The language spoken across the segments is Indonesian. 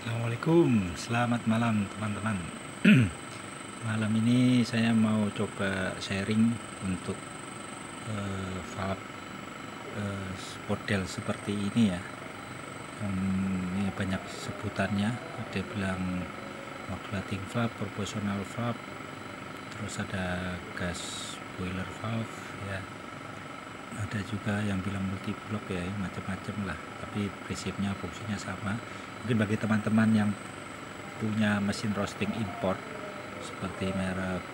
Assalamualaikum, selamat malam teman-teman. Malam ini saya mau coba sharing untuk valve model seperti ini ya. Ini banyak sebutannya, ada bilang modulating valve, proportional valve, terus ada gas boiler valve ya. Ada juga yang bilang multi block ya, macam-macam lah, tapi prinsipnya fungsinya sama. Mungkin bagi teman-teman yang punya mesin roasting import seperti merek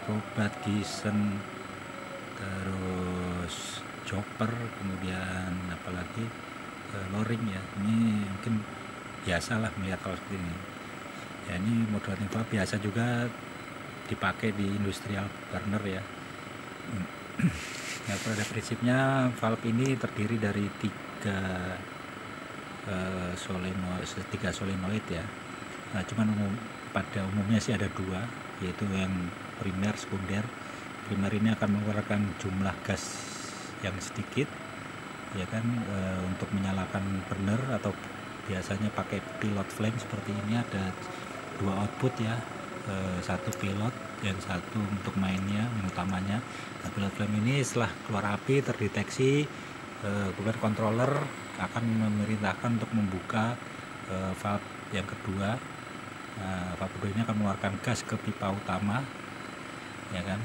Probat, Gison, terus Chopper, kemudian apalagi Loring ya, ini mungkin biasa lah melihat kalau seperti ini ya. Ini modulating valve biasa juga dipakai di industrial burner ya. Nah, pada prinsipnya valve ini terdiri dari tiga solenoid ya. Nah, cuman pada umumnya sih ada dua, yaitu yang primer, sekunder. Primer ini akan mengeluarkan jumlah gas yang sedikit ya kan, untuk menyalakan burner, atau biasanya pakai pilot flame seperti ini. Ada dua output ya, satu pilot dan satu untuk mainnya, yang utamanya. Nah, pilot flame ini setelah keluar api terdeteksi, kemudian controller akan memerintahkan untuk membuka valve yang kedua. Valve kedua ini akan mengeluarkan gas ke pipa utama ya kan,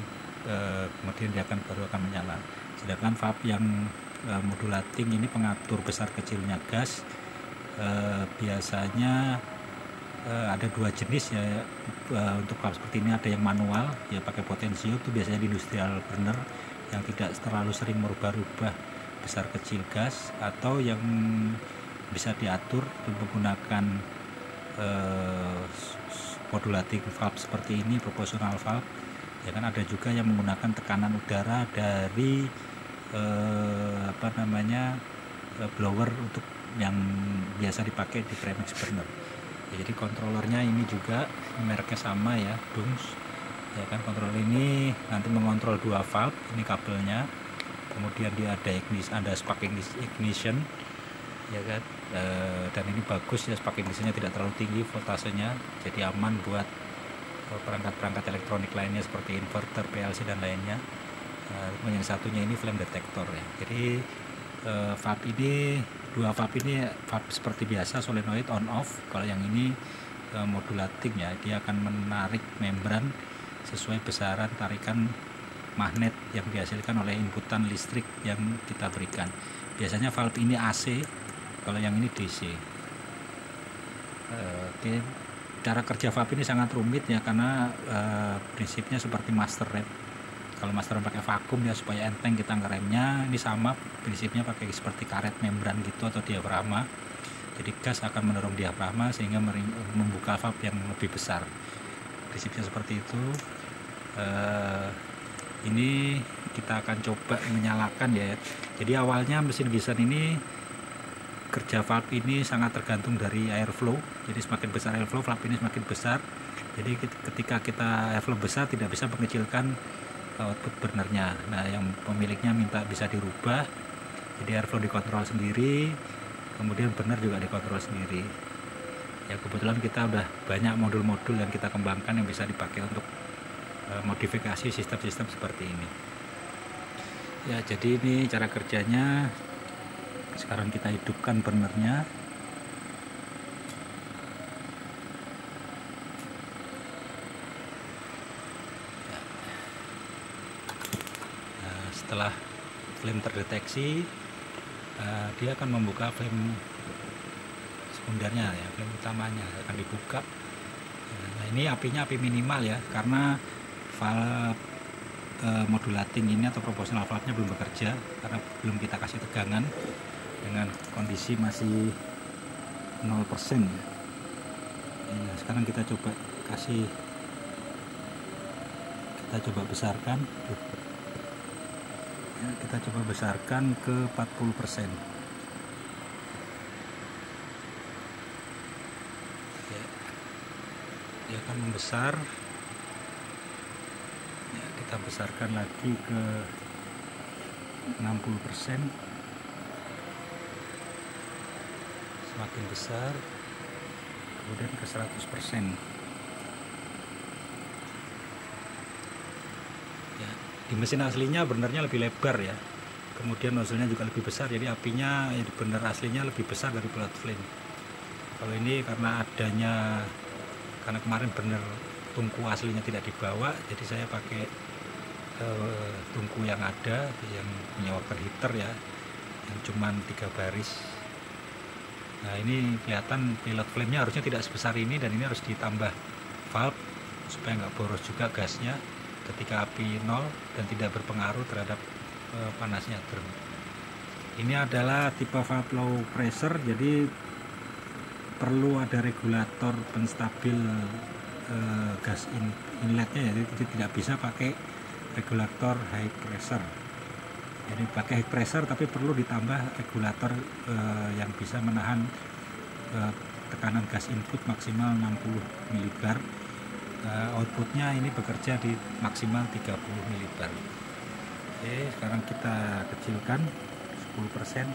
kemudian dia baru akan menyala. Sedangkan valve yang modulating ini pengatur besar kecilnya gas. Biasanya ada dua jenis ya. Untuk valve seperti ini ada yang manual ya, pakai potensio, itu biasanya di industrial burner yang tidak terlalu sering merubah-rubah besar kecil gas, atau yang bisa diatur menggunakan modulating valve seperti ini, proportional valve ya kan. Ada juga yang menggunakan tekanan udara dari blower, untuk yang biasa dipakai di premix burner ya. Jadi kontrolernya ini juga mereknya sama ya, Dungs ya kan. Kontrol ini nanti mengontrol dua valve, ini kabelnya, kemudian dia ada spark ignition ya kan. Dan ini bagus ya, spark ignitionnya tidak terlalu tinggi voltasenya, jadi aman buat perangkat-perangkat elektronik lainnya seperti inverter, PLC dan lainnya. Yang satunya ini flame detector ya. Jadi valve ini, dua valve ini valve seperti biasa, solenoid on off. Kalau yang ini modulating ya, dia akan menarik membran sesuai besaran tarikan magnet yang dihasilkan oleh inputan listrik yang kita berikan. Biasanya valve ini AC, kalau yang ini DC. Oke. Cara kerja valve ini sangat rumit ya, karena prinsipnya seperti master rem. Kalau master rem pakai vakum ya supaya enteng kita ngeremnya, ini sama prinsipnya, pakai seperti karet membran gitu atau diafragma. Jadi gas akan mendorong diafragma sehingga membuka valve yang lebih besar. Prinsipnya seperti itu. Ini kita akan coba menyalakan ya. Jadi awalnya mesin Gison ini, kerja valve ini sangat tergantung dari airflow. Jadi semakin besar airflow, valve ini semakin besar. Jadi ketika kita airflow besar, tidak bisa mengecilkan output burnernya. Nah, yang pemiliknya minta bisa dirubah, jadi airflow dikontrol sendiri, kemudian burner juga dikontrol sendiri ya. Kebetulan kita udah banyak modul-modul yang kita kembangkan yang bisa dipakai untuk modifikasi sistem-sistem seperti ini ya. Jadi ini cara kerjanya. Sekarang kita hidupkan burnernya. Nah, setelah flame terdeteksi, dia akan membuka flame sekundernya ya, flame utamanya akan dibuka. Nah, ini apinya api minimal ya, karena valve modulating ini atau proportional valve-nya belum bekerja, karena belum kita kasih tegangan, dengan kondisi masih 0% ya. Nah, sekarang kita coba besarkan ya, kita coba besarkan ke 40% ya. Dia akan membesar ya, kita besarkan lagi ke 60%. Semakin besar kemudian ke 100%. Ya, di mesin aslinya burnernya lebih lebar ya, kemudian nozzle-nya juga lebih besar, jadi apinya ya di burner aslinya lebih besar dari blood flame. Kalau ini karena kemarin burner tungku aslinya tidak dibawa, jadi saya pakai tungku yang ada yang punya water heater ya, yang cuman 3 baris. Nah ini kelihatan pilot flame-nya harusnya tidak sebesar ini, dan ini harus ditambah valve supaya nggak boros juga gasnya ketika api nol dan tidak berpengaruh terhadap panasnya drum. Ini adalah tipe valve low pressure, jadi perlu ada regulator penstabil gas inletnya, jadi tidak bisa pakai regulator high pressure. Jadi pakai high pressure tapi perlu ditambah regulator yang bisa menahan tekanan gas input maksimal 60 mbar. Outputnya ini bekerja di maksimal 30 mbar. Oke, sekarang kita kecilkan 10%.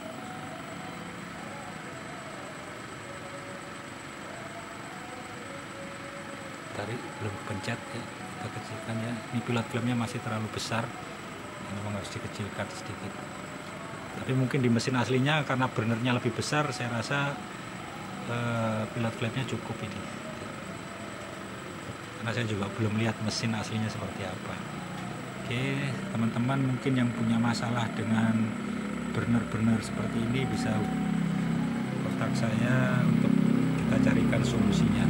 Tadi belum pencet ya, kita kecilkan ya. Ini pilot flame-nya masih terlalu besar, memang harus dikecilkan sedikit. Tapi mungkin di mesin aslinya karena burnernya lebih besar, saya rasa pilot flame-nya cukup ini. Karena saya juga belum lihat mesin aslinya seperti apa. Oke, teman-teman mungkin yang punya masalah dengan burner seperti ini bisa kontak saya untuk kita carikan solusinya.